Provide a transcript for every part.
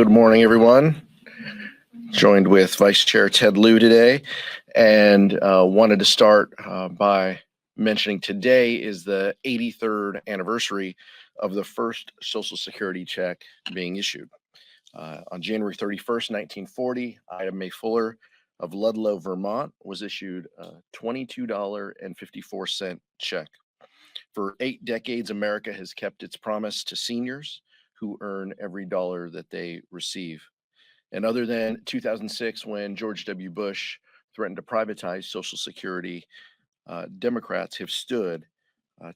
Good morning, everyone. Joined with Vice Chair Ted Lieu today, and wanted to start by mentioning today is the 83rd anniversary of the first Social Security check being issued. On January 31st, 1940, Ida Mae Fuller of Ludlow, Vermont, was issued a $22.54 check. For 8 decades, America has kept its promise to seniors who earn every dollar that they receive. And other than 2006, when George W. Bush threatened to privatize Social Security, Democrats have stood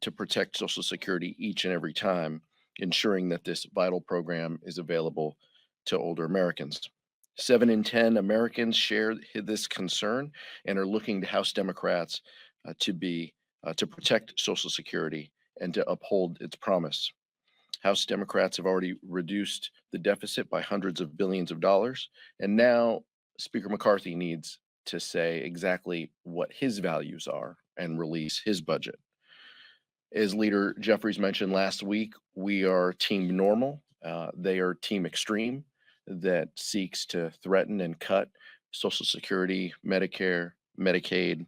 to protect Social Security each and every time, ensuring that this vital program is available to older Americans. 7 in 10 Americans share this concern and are looking to House Democrats to protect Social Security and to uphold its promise. House Democrats have already reduced the deficit by hundreds of billions of dollars, and now Speaker McCarthy needs to say exactly what his values are and release his budget. As Leader Jeffries mentioned last week, we are Team Normal. They are Team Extreme that seeks to threaten and cut Social Security, Medicare, Medicaid,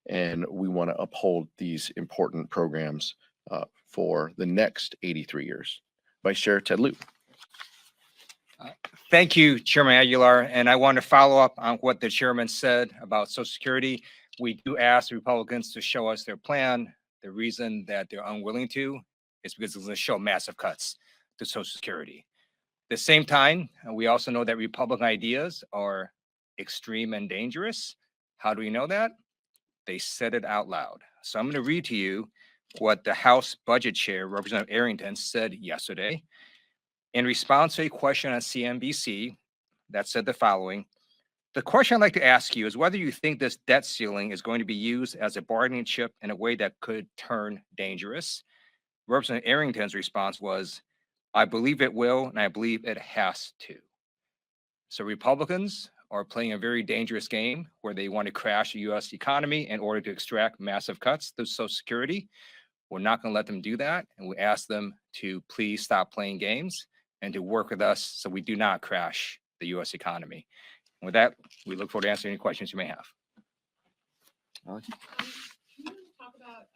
and we want to uphold these important programs for the next 83 years. Vice Chair Ted Lieu. Thank you, Chairman Aguilar. And I want to follow up on what the chairman said about Social Security. We do ask the Republicans to show us their plan. The reason that they're unwilling to is because it's going to show massive cuts to Social Security. At the same time, we also know that Republican ideas are extreme and dangerous. How do we know that? They said it out loud. So I'm going to read to you what the House Budget Chair, Representative Arrington, said yesterday. In response to a question on CNBC that said the following: the question I'd like to ask you is whether you think this debt ceiling is going to be used as a bargaining chip in a way that could turn dangerous. Representative Arrington's response was, I believe it will, and I believe it has to. So Republicans are playing a very dangerous game where they want to crash the U.S. economy in order to extract massive cuts to Social Security. We're not going to let them do that, and we ask them to please stop playing games and to work with us so we do not crash the U.S. economy. And with that, we look forward to answering any questions you may have. Can you talk about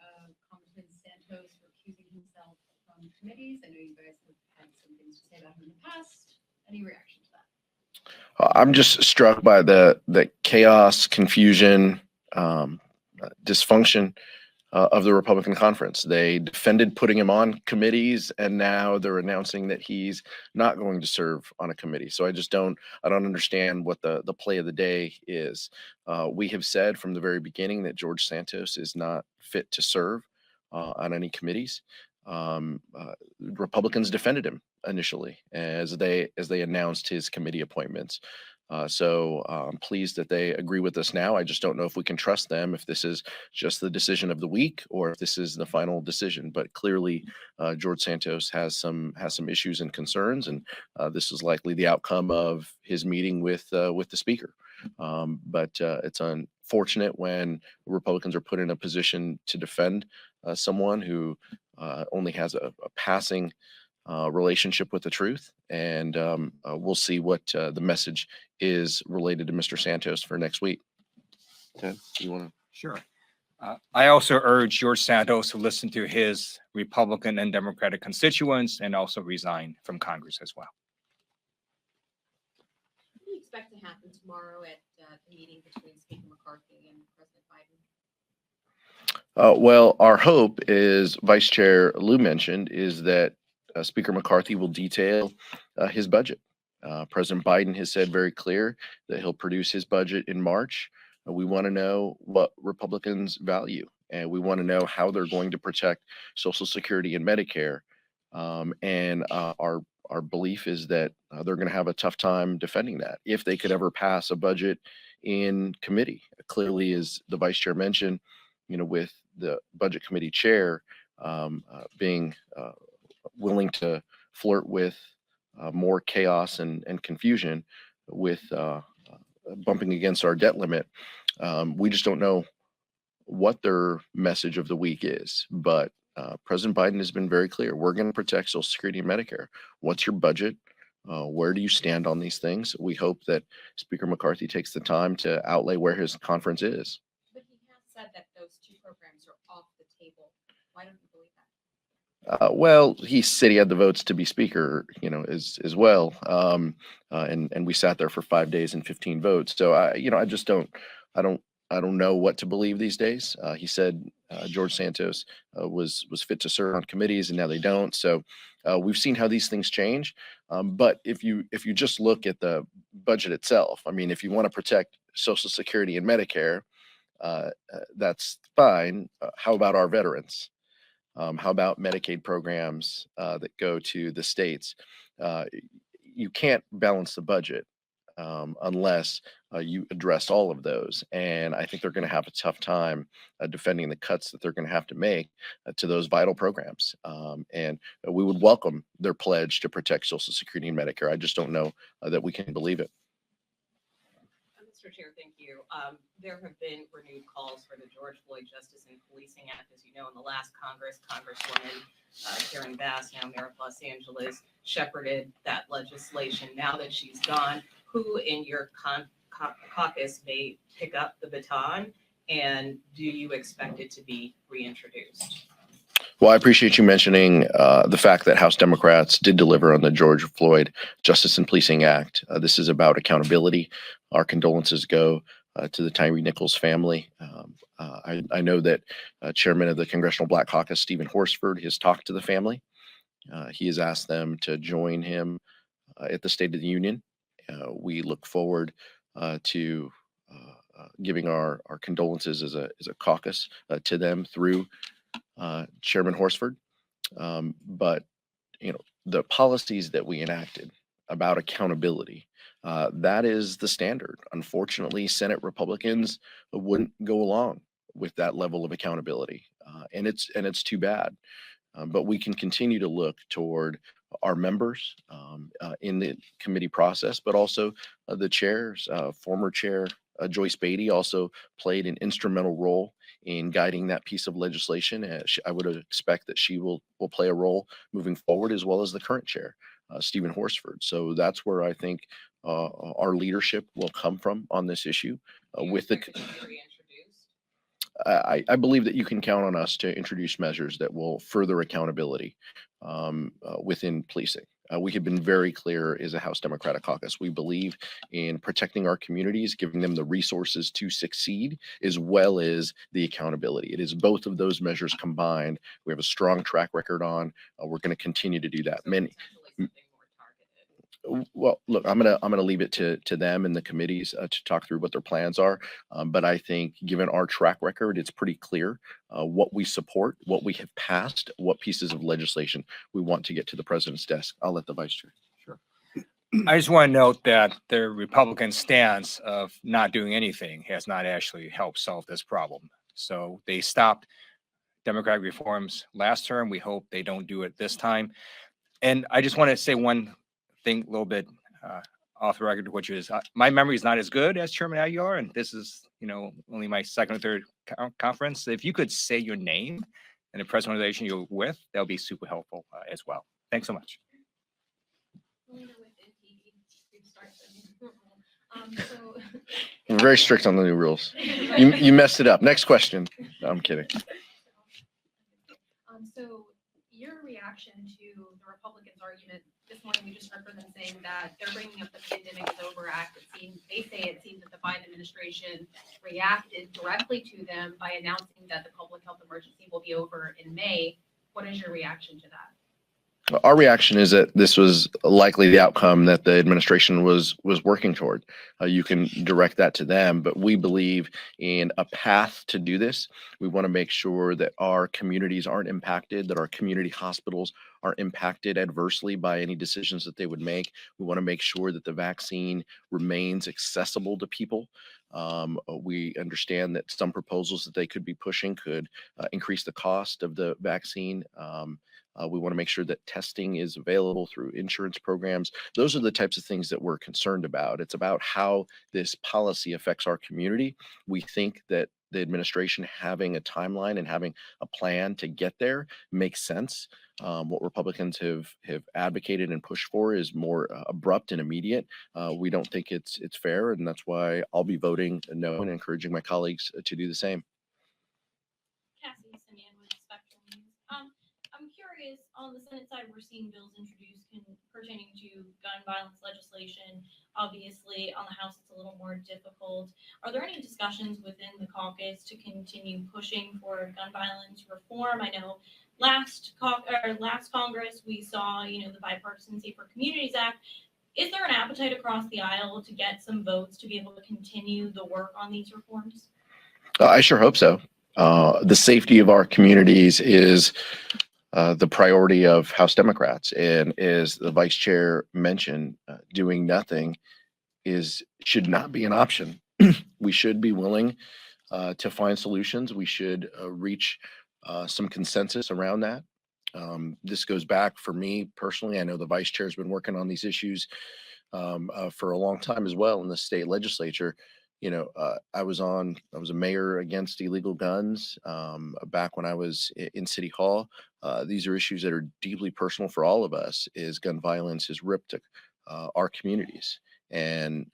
Congressman Santos recusing himself from committees? I know you guys have had some things to say about him in the past. Any reaction to that? I'm just struck by the chaos, confusion, dysfunction of the Republican conference. They defended putting him on committees, and now they're announcing that he's not going to serve on a committee. So I don't understand what the play of the day is. We have said from the very beginning that George Santos is not fit to serve on any committees. Republicans defended him initially as they announced his committee appointments. So I'm pleased that they agree with us now. I just don't know if we can trust them, if this is just the decision of the week or if this is the final decision. But clearly, George Santos has some issues and concerns, and this is likely the outcome of his meeting with the speaker. But it's unfortunate when Republicans are put in a position to defend someone who only has a passing relationship with the truth, and we'll see what the message is related to Mr. Santos for next week. Ted, you want to? Sure. I also urge George Santos to listen to his Republican and Democratic constituents and also resign from Congress as well. What do you expect to happen tomorrow at the meeting between Speaker McCarthy and President Biden? Well, our hope, is Vice Chair Lieu mentioned, is that Speaker McCarthy will detail his budget. President Biden has said very clear that he'll produce his budget in March. We want to know what Republicans value, and we want to know how they're going to protect Social Security and Medicare. And our belief is that they're going to have a tough time defending that if they could ever pass a budget in committee. Clearly, as the Vice Chair mentioned, with the Budget Committee Chair being willing to flirt with more chaos and confusion with bumping against our debt limit. We just don't know what their message of the week is, but President Biden has been very clear. We're going to protect Social Security and Medicare. What's your budget? Where do you stand on these things? We hope that Speaker McCarthy takes the time to outlay where his conference is. But he has said that those two programs are off the table. Why don't you believe that? Well, he said he had the votes to be speaker, as well. And we sat there for 5 days and 15 votes. So I just I don't, I don't know what to believe these days. He said George Santos was fit to serve on committees, and now they don't. So we've seen how these things change. But if you just look at the budget itself, I mean, if you want to protect Social Security and Medicare, that's fine. How about our veterans? How about Medicaid programs that go to the states? You can't balance the budget unless you address all of those. And I think they're going to have a tough time defending the cuts that they're going to have to make to those vital programs. And we would welcome their pledge to protect Social Security and Medicare. I just don't know that we can believe it. Mr. Chair, thank you. There have been renewed calls for the George Floyd Justice and Policing Act. As you know, in the last Congress, Congresswoman Karen Bass, now Mayor of Los Angeles, shepherded that legislation. Now that she's gone, who in your caucus may pick up the baton, and do you expect it to be reintroduced? Well, I appreciate you mentioning the fact that House Democrats did deliver on the George Floyd Justice and Policing Act. This is about accountability. Our condolences go to the Tyree Nichols family. I know that Chairman of the Congressional Black Caucus, Stephen Horsford, has talked to the family. He has asked them to join him at the State of the Union. We look forward to giving our condolences as a caucus to them through Chairman Horsford. But the policies that we enacted about accountability, that is the standard. Unfortunately, Senate Republicans wouldn't go along with that level of accountability, and it's too bad. But we can continue to look toward our members in the committee process, but also the chairs. Former chair Joyce Beatty also played an instrumental role in guiding that piece of legislation. I would expect that she will play a role moving forward, as well as the current chair, Stephen Horsford. So that's where I think our leadership will come from on this issue. With the, I believe that you can count on us to introduce measures that will further accountability within policing. We have been very clear as a House Democratic Caucus. We believe in protecting our communities, giving them the resources to succeed, as well as the accountability. It is both of those measures combined. We have a strong track record on. We're going to continue to do that. Well, look, I'm gonna leave it to them and the committees to talk through what their plans are. But I think, given our track record, it's pretty clear what we support, what we have passed, what pieces of legislation we want to get to the president's desk. I'll let the vice chair. Sure. I just want to note that the Republican stance of not doing anything has not actually helped solve this problem. So they stopped Democratic reforms last term. We hope they don't do it this time. And I just want to say one thing a little bit off the record, which is my memory is not as good as Chairman Aguilar, and this is only my second or third conference. If you could say your name and the press organization you're with, that would be super helpful as well. Thanks so much. We're very strict on the new rules. You messed it up. Next question. No, I'm kidding. So your reaction to the Republicans' argument this morning, we just heard from them saying that they're bringing up the Pandemic is Over Act. They say it seems that the Biden administration reacted directly to them by announcing that the public health emergency will be over in May. What is your reaction to that? Our reaction is that this was likely the outcome that the administration was working toward. You can direct that to them, but we believe in a path to do this. We want to make sure that our communities aren't impacted, that our community hospitals aren't impacted adversely by any decisions that they would make. We want to make sure that the vaccine remains accessible to people. We understand that some proposals that they could be pushing could increase the cost of the vaccine. We want to make sure that testing is available through insurance programs. Those are the types of things that we're concerned about. It's about how this policy affects our community. We think that the administration having a timeline and having a plan to get there makes sense. What Republicans have advocated and pushed for is more abrupt and immediate. We don't think it's fair, and that's why I'll be voting no and encouraging my colleagues to do the same. Cassie Simeon with Spectrum News. I'm curious, on the Senate side, we're seeing bills introduced pertaining to gun violence legislation. Obviously, on the House, it's a little more difficult. Are there any discussions within the caucus to continue pushing for gun violence reform? I know last Congress, we saw, the Bipartisan Safer Communities Act. Is there an appetite across the aisle to get some votes to be able to continue the work on these reforms? I sure hope so. The safety of our communities is the priority of House Democrats, and as the vice chair mentioned, doing nothing should not be an option. We should be willing to find solutions. We should reach some consensus around that. This goes back for me personally. I know the vice chair has been working on these issues for a long time as well in the state legislature. I was a mayor against illegal guns back when I was in City Hall. These are issues that are deeply personal for all of us. Is gun violence has ripped our communities, and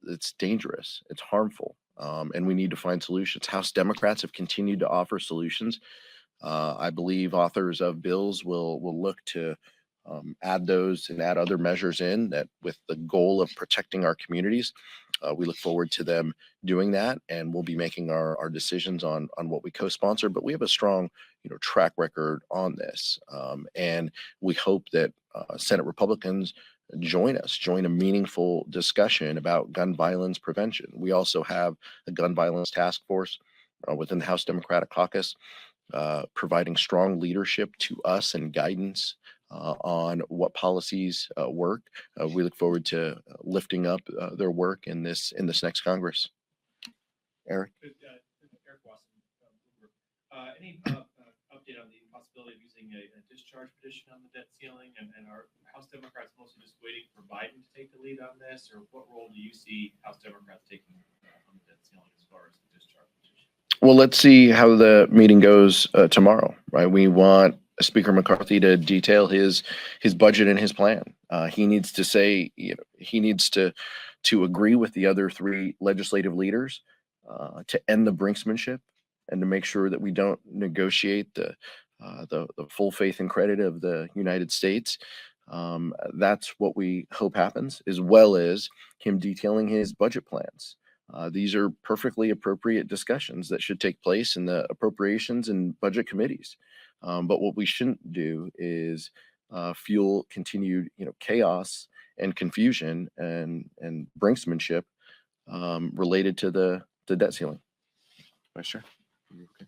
it's dangerous. It's harmful, and we need to find solutions. House Democrats have continued to offer solutions. I believe authors of bills will look to add those and add other measures in that with the goal of protecting our communities. We look forward to them doing that, and we'll be making our decisions on what we co-sponsor. But we have a strong, track record on this, and we hope that Senate Republicans join a meaningful discussion about gun violence prevention. We also have a gun violence task force within the House Democratic Caucus, providing strong leadership to us and guidance on what policies work. We look forward to lifting up their work in this next Congress. Eric? Eric Watson, Bloomberg. Any update on the possibility of using a discharge petition on the debt ceiling? And are House Democrats mostly just waiting for Biden to take the lead on this? Or what role do you see House Democrats taking on the debt ceiling as far as the discharge petition? Well, let's see how the meeting goes tomorrow, right? We want Speaker McCarthy to detail his budget and his plan. He needs to say, he needs to agree with the other three legislative leaders to end the brinksmanship and to make sure that we don't negotiate the full faith and credit of the United States. That's what we hope happens, as well as him detailing his budget plans. These are perfectly appropriate discussions that should take place in the appropriations and budget committees. But what we shouldn't do is fuel continued, chaos and confusion and brinksmanship related to the debt ceiling. Vice Chair? Okay.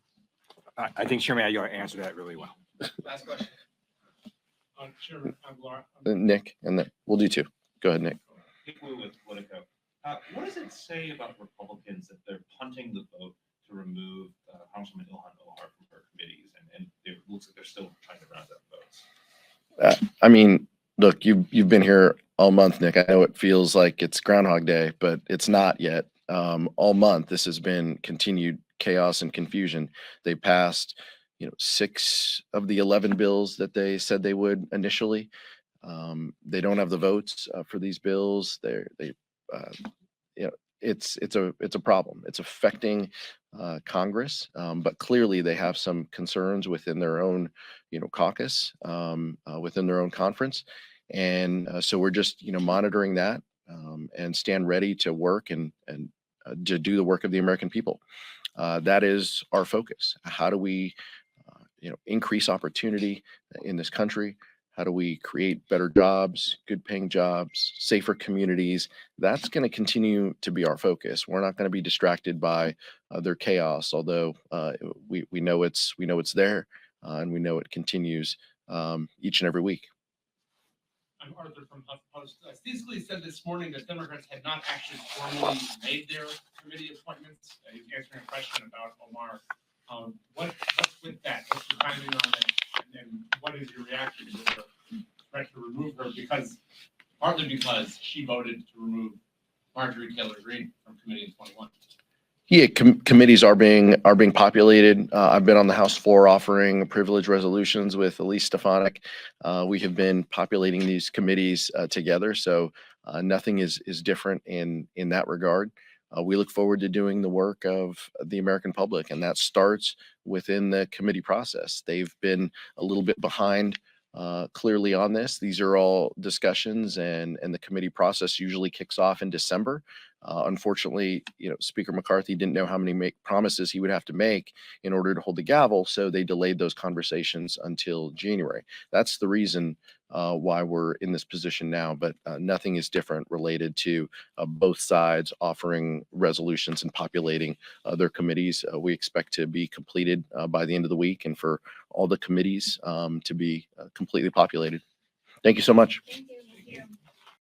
I think Chairman Aguilar answered that really well. Last question. Chairman Aguilar. Nick, and then we'll do two. Go ahead, Nick. Nick Lieu with Politico. What does it say about Republicans that they're punting the vote to remove Congresswoman Ilhan Omar from her committees, and it looks like they're still trying to round up votes? I mean, look, you've been here all month, Nick. I know it feels like it's Groundhog Day, but it's not yet. All month, this has been continued chaos and confusion. They passed, 6 of the 11 bills that they said they would initially. They don't have the votes for these bills. It's a problem. It's affecting Congress, but clearly they have some concerns within their own, caucus, within their own conference, and so we're just, monitoring that and stand ready to work and to do the work of the American people. That is our focus. How do we, increase opportunity in this country? How do we create better jobs, good paying jobs, safer communities? That's going to continue to be our focus. We're not going to be distracted by their chaos, although we know it's there, and we know it continues each and every week. I'm Arthur from HuffPost. Steve Scalise said this morning that Democrats had not actually formally made their committee appointments. He's answering a question about Omar. What's with that? What's the timing on it? And what is your reaction to the threat to remove her? Partly because she voted to remove Marjorie Taylor Greene from committee in 21. Yeah, committees are being populated. I've been on the House floor offering privilege resolutions with Elise Stefanik. We have been populating these committees together, so nothing is different in that regard. We look forward to doing the work of the American public, and that starts within the committee process. They've been a little bit behind clearly on this. These are all discussions, and the committee process usually kicks off in December. Unfortunately, Speaker McCarthy didn't know how many promises he would have to make in order to hold the gavel, so they delayed those conversations until January. That's the reason why we're in this position now, but nothing is different related to both sides offering resolutions and populating their committees. We expect to be completed by the end of the week, and for all the committees to be completely populated. Thank you so much. Thank you.